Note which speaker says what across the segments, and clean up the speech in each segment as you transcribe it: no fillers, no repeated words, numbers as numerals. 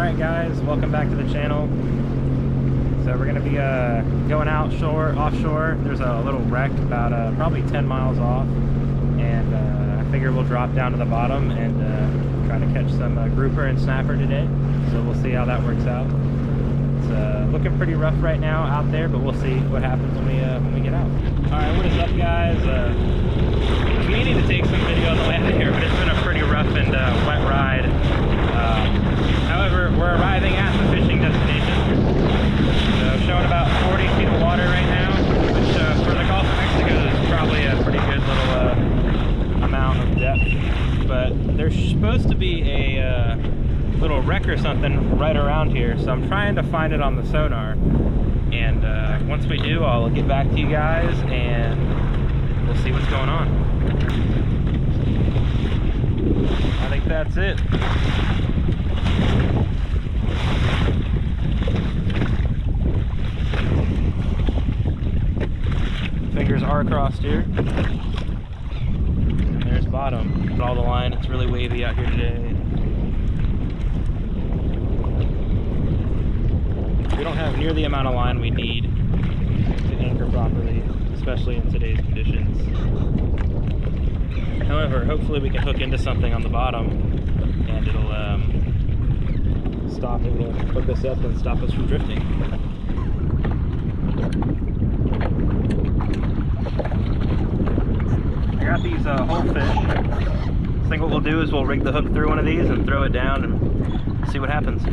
Speaker 1: Alright guys, welcome back to the channel. So we're going to be going offshore. There's a little wreck about probably 10 miles off, and I figure we'll drop down to the bottom and try to catch some grouper and snapper today. So we'll see how that works out. It's looking pretty rough right now out there, but we'll see what happens when we get out. Alright, what is up guys? I'm meaning to take some video on the way out of here, but it's been a pretty rough and wet ride. However, we're arriving at the fishing destination. So showing about 40 feet of water right now, which for the Gulf of Mexico is probably a pretty good little amount of depth. But there's supposed to be a little wreck or something right around here, so I'm trying to find it on the sonar. And once we do, I'll get back to you guys and we'll see what's going on. I think that's it. Fingers are crossed here. And there's bottom. All the line, it's really wavy out here today. We don't have near the amount of line we need to anchor properly, especially in today's conditions. However, hopefully we can hook into something on the bottom and it'll hook us up and stop us from drifting. I got these whole fish. I think what we'll do is we'll rig the hook through one of these and throw it down and see what happens.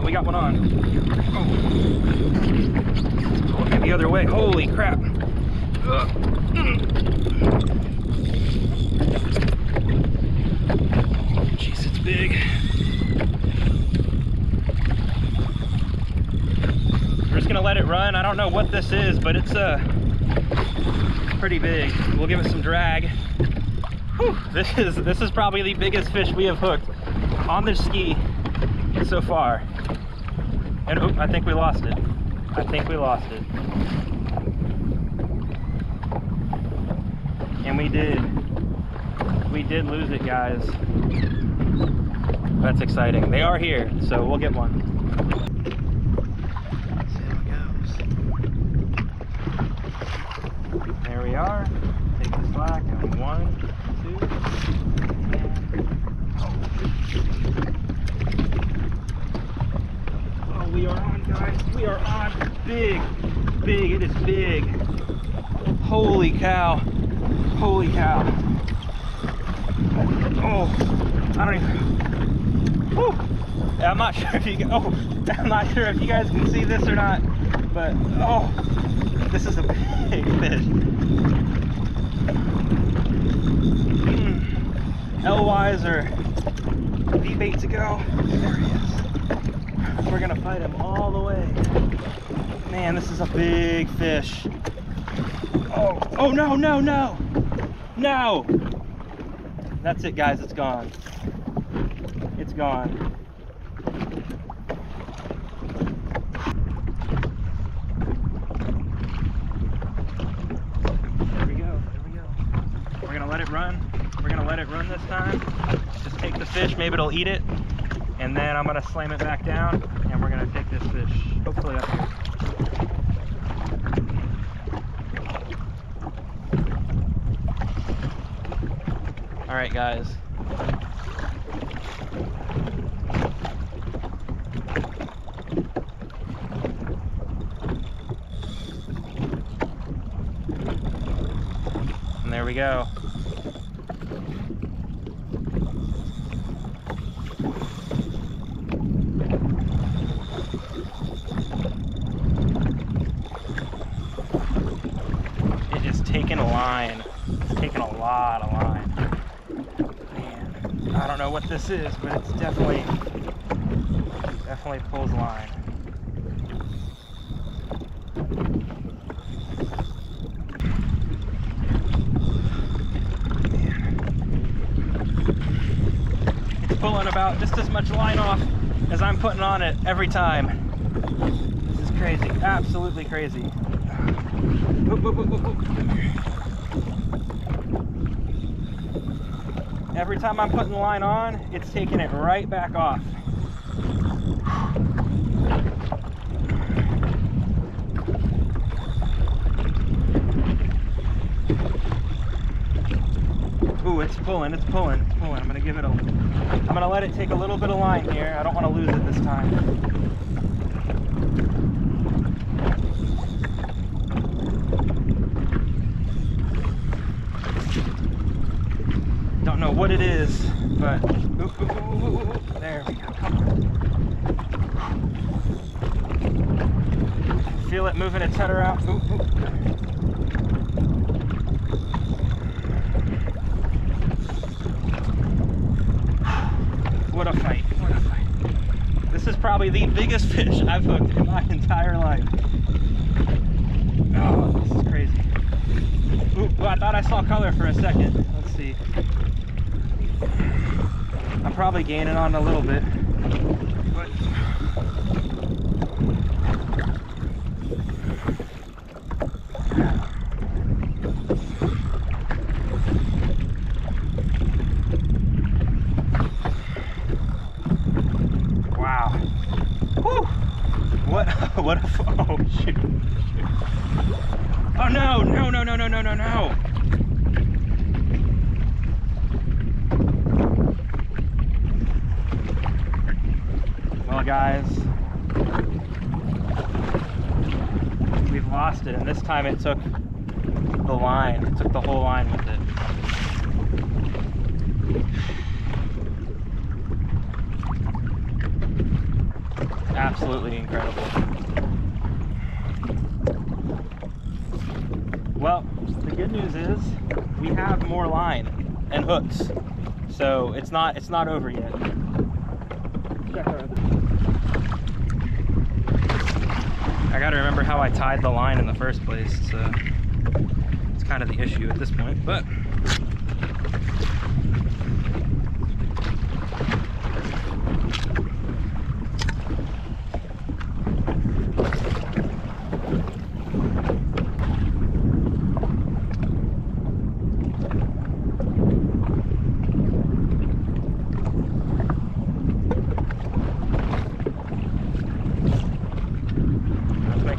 Speaker 1: We got one on. Oh. Looking the other way. Holy crap. Jeez, it's big. We're just gonna let it run. I don't know what this is, but it's pretty big. We'll give it some drag. Whew. This is probably the biggest fish we have hooked on this ski so far. And oh, I think we lost it. I think we lost it. And we did lose it, guys. That's exciting. They are here, so we'll get one. Let's see how it goes. There we are. Take the slack and 1, 2. Oh, we are on, guys. We are on. Big. It is big. Holy cow. Holy cow. Oh, I don't even. Whew. I'm not sure if you. Oh, I'm not sure if you guys can see this or not, but oh, this is a big fish. L-wise or V-bait to go. There he is. We're gonna fight him all the way. Man, this is a big fish. Oh no, no, no! No! That's it, guys, it's gone. It's gone. There we go. We're gonna let it run. We're gonna let it run this time. Just take the fish, maybe it'll eat it. And then I'm gonna slam it back down and we're gonna take this fish, hopefully up here. All right, guys. And there we go. It is taking a line. It's taking a lot of line. I don't know what this is, but it's definitely pulls line. pulling about just as much line off as I'm putting on it every time. This is crazy, absolutely crazy. Oop, oop, oop, oop, oop. Every time I'm putting the line on, it's taking it right back off. Ooh, it's pulling, it's pulling, it's pulling. I'm gonna let it take a little bit of line here. I don't want to lose it this time. Don't know what it is, but ooh, ooh, ooh, ooh, ooh. There we go. Come on. Feel it moving its head around. Ooh, ooh. What a fight, what a fight. This is probably the biggest fish I've hooked in my entire life. Oh, this is crazy. Ooh, well, I thought I saw color for a second. Let's see. I'm probably gaining on a little bit. But wow. Whew. What a, oh shoot. Oh no, no, no, no, no, no, no, no. Well guys, we've lost it, and this time it took the line. It took the whole line with it. Absolutely incredible. Well, the good news is we have more line and hooks, so it's not over yet. Check our other. I gotta remember how I tied the line in the first place, so it's kind of the issue at this point, but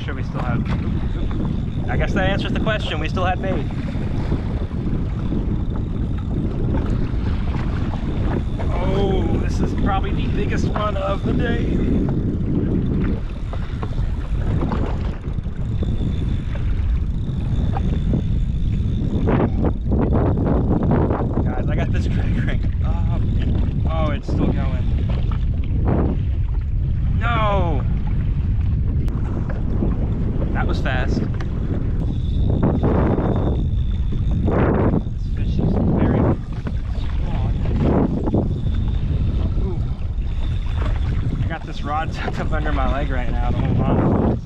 Speaker 1: sure we still have. I guess that answers the question. We still had bait. Oh, this is probably the biggest one of the day. Guys, I got this crank. Oh, it's still going. No! That was fast. This fish is very strong. Ooh. I got this rod tucked up under my leg right now to hold on. It's,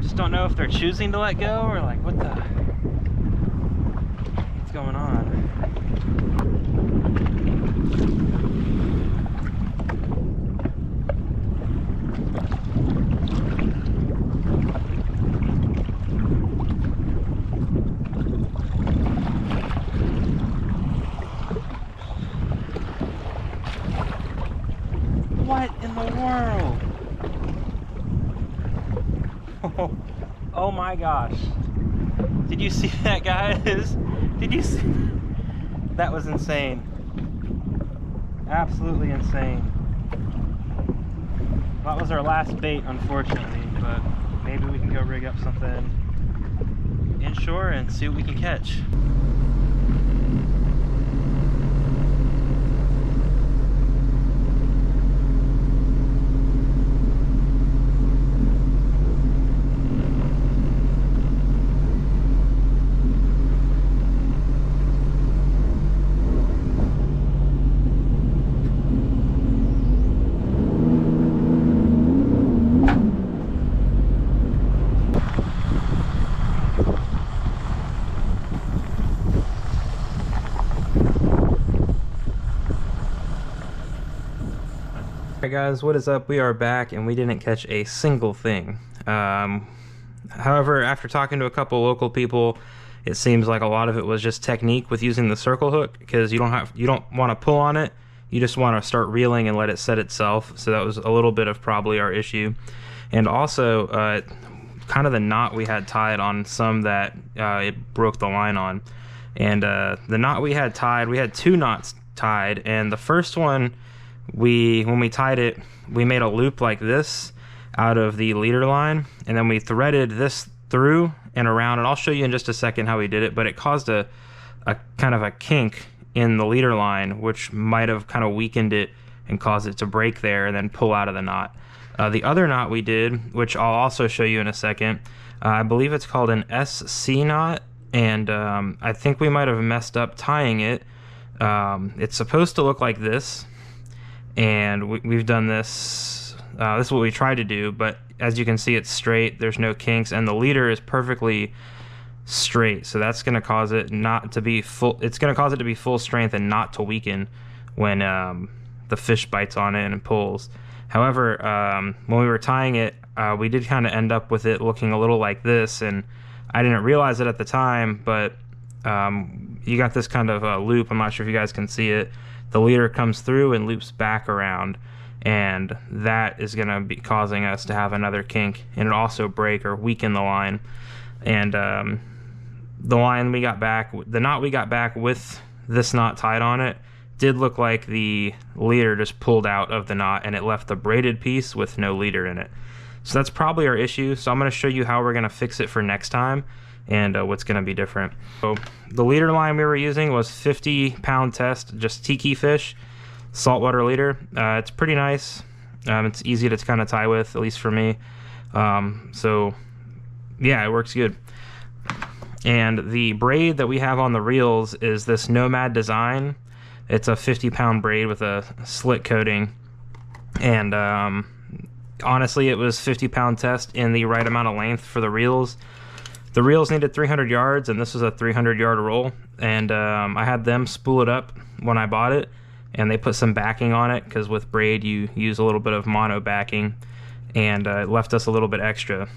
Speaker 1: just don't know if they're choosing to let go or like what's going on. What in the world? Oh my gosh. Did you see that, guys? Did you see? That was insane. Absolutely insane. That was our last bait, unfortunately, but maybe we can go rig up something inshore and see what we can catch. Alright guys, what is up? We are back and we didn't catch a single thing. However, after talking to a couple local people, it seems like a lot of it was just technique with using the circle hook, because you don't want to pull on it, you just want to start reeling and let it set itself. So that was a little bit of probably our issue. And also kind of the knot we had tied on some that it broke the line on. And the knot we had tied, we had two knots tied, and the first one, when we tied it, we made a loop like this out of the leader line, and then we threaded this through and around, and I'll show you in just a second how we did it, but it caused a kind of a kink in the leader line, which might have kind of weakened it and caused it to break there and then pull out of the knot. The other knot we did, which I'll also show you in a second, I believe it's called an SC knot, and I think we might have messed up tying it. It's supposed to look like this, and we've done this. This is what we tried to do, but as you can see, it's straight, there's no kinks, and the leader is perfectly straight, so that's going to cause it not to be full. It's going to cause it to be full strength and not to weaken when the fish bites on it and pulls. However, when we were tying it, we did kind of end up with it looking a little like this, and I didn't realize it at the time, but you got this kind of a loop. I'm not sure if you guys can see it. The leader comes through and loops back around, and that is going to be causing us to have another kink, and it also break or weaken the line. And the line we got back, the knot we got back with this knot tied on it, did look like the leader just pulled out of the knot, and it left the braided piece with no leader in it. So that's probably our issue. So I'm going to show you how we're going to fix it for next time, and what's going to be different. So the leader line we were using was 50-pound test, just tiki fish, saltwater leader. It's pretty nice. It's easy to kind of tie with, at least for me. So yeah, it works good. And the braid that we have on the reels is this Nomad design. It's a 50-pound braid with a slit coating, and honestly, it was 50-pound test in the right amount of length for the reels. The reels needed 300 yards, and this was a 300-yard roll, and I had them spool it up when I bought it, and they put some backing on it, because with braid you use a little bit of mono backing, and it left us a little bit extra.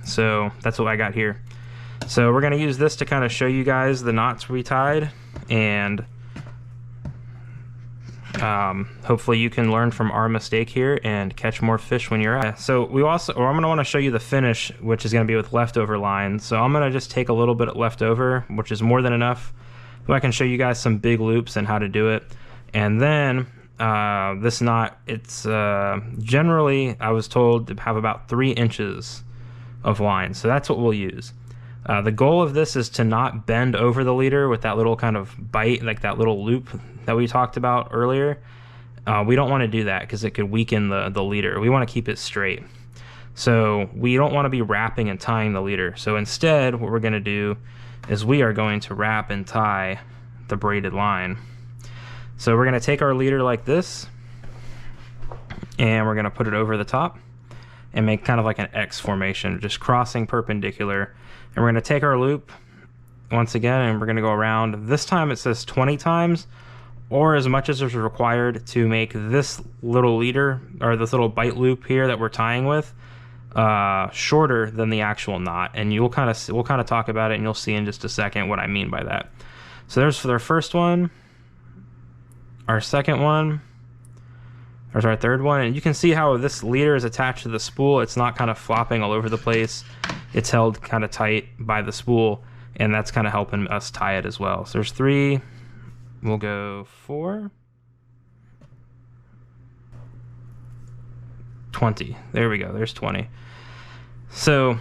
Speaker 1: So that's what I got here. So we're going to use this to kind of show you guys the knots we tied, and hopefully you can learn from our mistake here and catch more fish when you're out. So I'm going to want to show you the finish, which is going to be with leftover lines. So I'm going to just take a little bit left over, which is more than enough, so I can show you guys some big loops and how to do it. And then this knot, it's generally, I was told, to have about 3 inches of line, so that's what we'll use. The goal of this is to not bend over the leader with that little kind of bite, like that little loop that we talked about earlier. We don't want to do that because it could weaken the leader. We want to keep it straight. So we don't want to be wrapping and tying the leader. So instead, what we're going to do is we are going to wrap and tie the braided line. So we're going to take our leader like this, and we're going to put it over the top and make kind of like an X formation, just crossing perpendicular. And we're going to take our loop once again, and we're going to go around. This time it says 20 times, or as much as is required to make this little leader, or this little bite loop here that we're tying with, shorter than the actual knot. And we'll kind of talk about it, and you'll see in just a second what I mean by that. So there's for our first one, our second one, there's our third one, and you can see how this leader is attached to the spool. It's not kind of flopping all over the place. It's held kind of tight by the spool, and that's kind of helping us tie it as well. So there's 3, we'll go 4, 20. There we go, there's 20. So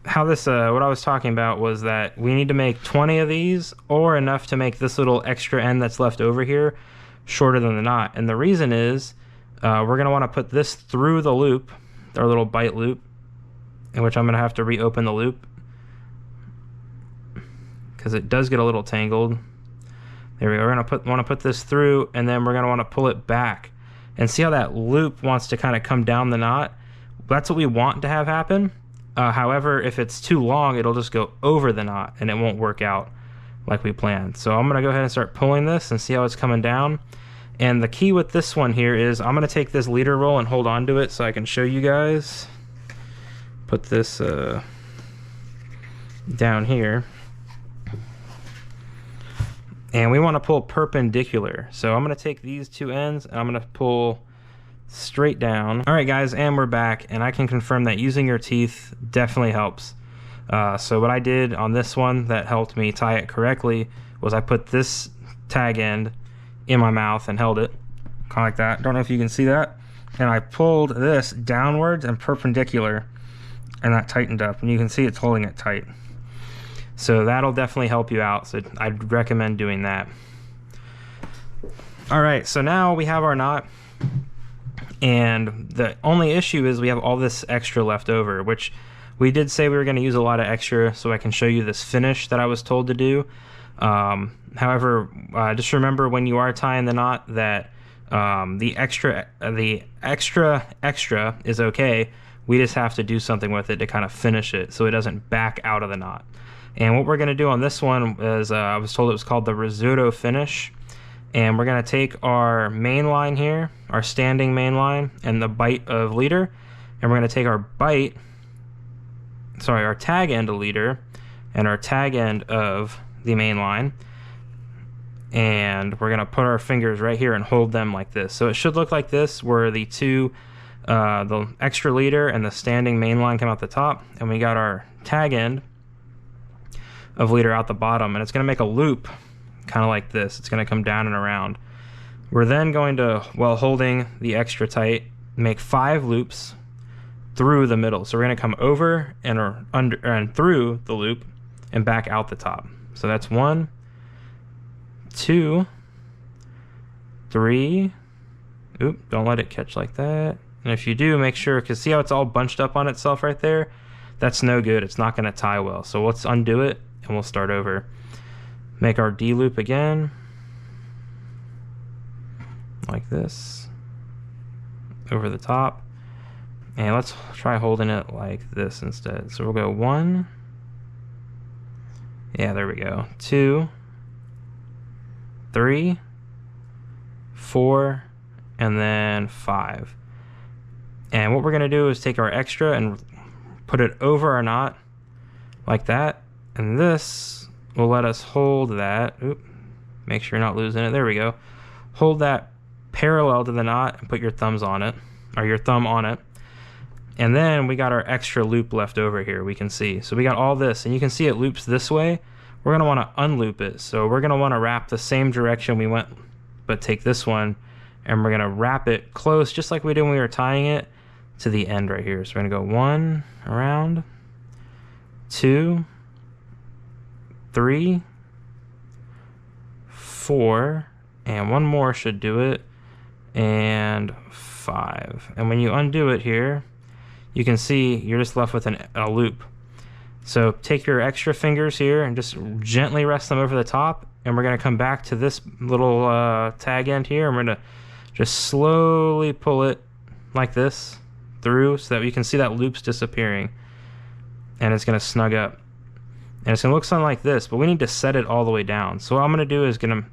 Speaker 1: how this, what I was talking about was that we need to make 20 of these, or enough to make this little extra end that's left over here shorter than the knot. And the reason is we're going to want to put this through the loop, our little bite loop, in which I'm going to have to reopen the loop because it does get a little tangled. There we go. We're going to want to put this through, and then we're going to want to pull it back. And see how that loop wants to kind of come down the knot? That's what we want to have happen. However, if it's too long, it'll just go over the knot, and it won't work out like we planned. So I'm going to go ahead and start pulling this and see how it's coming down. And the key with this one here is I'm going to take this leader roll and hold on to it so I can show you guys. Put this down here. And we want to pull perpendicular. So I'm going to take these two ends and I'm going to pull straight down. All right, guys, and we're back. And I can confirm that using your teeth definitely helps. So what I did on this one that helped me tie it correctly was I put this tag end in my mouth and held it kind of like that. Don't know if you can see that. And I pulled this downwards and perpendicular, and that tightened up, and you can see it's holding it tight. So that'll definitely help you out. So I'd recommend doing that. All right, so now we have our knot, and the only issue is we have all this extra left over, which we did say we were going to use a lot of extra so I can show you this finish that I was told to do. However, just remember when you are tying the knot that the extra is okay. We just have to do something with it to kind of finish it so it doesn't back out of the knot. And what we're going to do on this one is I was told it was called the risotto finish. And we're going to take our main line here, our standing main line, and the bite of leader, and we're going to take our tag end of leader and our tag end of the main line, and we're going to put our fingers right here and hold them like this. So it should look like this, where the two, the extra leader and the standing main line come out the top, and we got our tag end of leader out the bottom, and it's going to make a loop kind of like this. It's going to come down and around. We're then going to, while holding the extra tight, make 5 loops through the middle. So we're going to come over and or under and through the loop and back out the top. So that's 1, 2, 3. Oop, don't let it catch like that. And if you do, make sure, because see how it's all bunched up on itself right there? That's no good. It's not going to tie well. So let's undo it and we'll start over. Make our D loop again, like this, over the top. And let's try holding it like this instead. So we'll go 1. Yeah, there we go. 2, 3, 4, and then 5. And what we're going to do is take our extra and put it over our knot like that. And this will let us hold that. Oop, make sure you're not losing it. There we go. Hold that parallel to the knot and put your thumbs on it, or your thumb on it. And then we got our extra loop left over here, we can see. So we got all this, and you can see it loops this way. We're going to want to unloop it. So we're going to want to wrap the same direction we went, but take this one, and we're going to wrap it close, just like we did when we were tying it, to the end right here. So we're going to go 1 around, 2, 3, 4, and 1 more should do it, and 5. And when you undo it here, you can see you're just left with a loop. So take your extra fingers here and just gently rest them over the top, and we're going to come back to this little tag end here, and we're going to just slowly pull it like this through so that you can see that loop's disappearing, and it's going to snug up. And it's going to look something like this, but we need to set it all the way down. So what I'm going to do is going to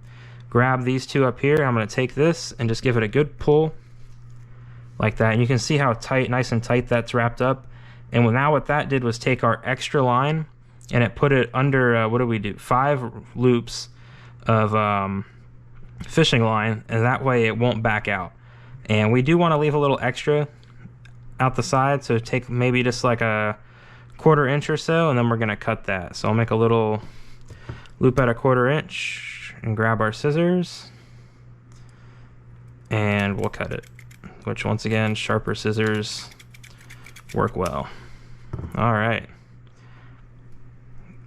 Speaker 1: grab these two up here, and I'm going to take this and just give it a good pull like that. And you can see how tight, nice and tight that's wrapped up. And now what that did was take our extra line and it put it under, what do we do? 5 loops of fishing line, and that way it won't back out. And we do want to leave a little extra out the side, so take maybe just like a 1/4 inch or so, and then we're going to cut that. So I'll make a little loop at a 1/4 inch and grab our scissors, and we'll cut it, which once again, sharper scissors work well. All right,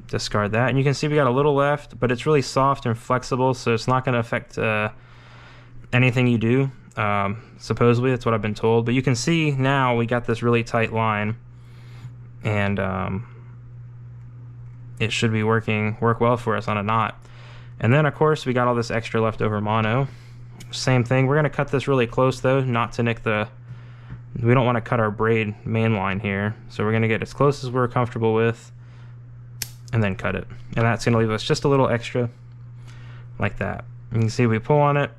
Speaker 1: discard that, and you can see we got a little left, but it's really soft and flexible, so it's not going to affect anything you do. Supposedly, that's what I've been told, but you can see now we got this really tight line, and it should be work well for us on a knot. And then of course we got all this extra leftover mono. Same thing, we're going to cut this really close though, not to nick the, we don't want to cut our braid main line here, so we're going to get as close as we're comfortable with and then cut it. And that's going to leave us just a little extra like that. You can see we pull on it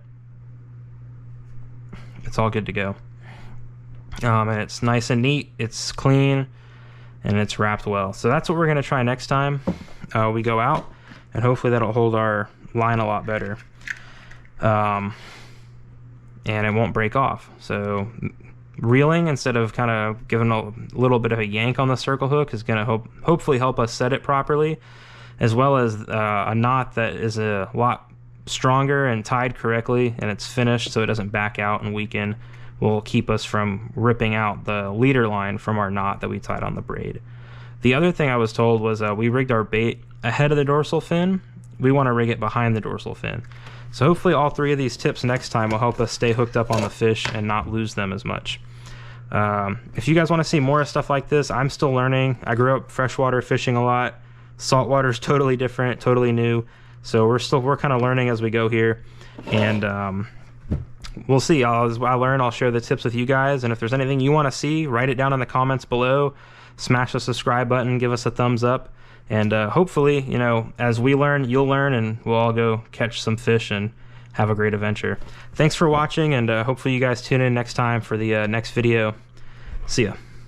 Speaker 1: it's all good to go. And it's nice and neat, it's clean, and it's wrapped well. So that's what we're gonna try next time we go out, and hopefully that'll hold our line a lot better. And it won't break off. So reeling instead of kind of giving a little bit of a yank on the circle hook is gonna hopefully help us set it properly, as well as a knot that is a lot stronger and tied correctly, and it's finished so it doesn't back out and weaken, will keep us from ripping out the leader line from our knot that we tied on the braid. The other thing I was told was we rigged our bait ahead of the dorsal fin. We want to rig it behind the dorsal fin. So hopefully all 3 of these tips next time will help us stay hooked up on the fish and not lose them as much. If you guys want to see more stuff like this, I'm still learning. I grew up freshwater fishing a lot. Saltwater is totally different, totally new. So we're kind of learning as we go here, and we'll see. As I learn, I'll share the tips with you guys, and if there's anything you want to see, write it down in the comments below. Smash the subscribe button, give us a thumbs up, and hopefully, you know, as we learn, you'll learn, and we'll all go catch some fish and have a great adventure. Thanks for watching, and hopefully you guys tune in next time for the next video. See ya.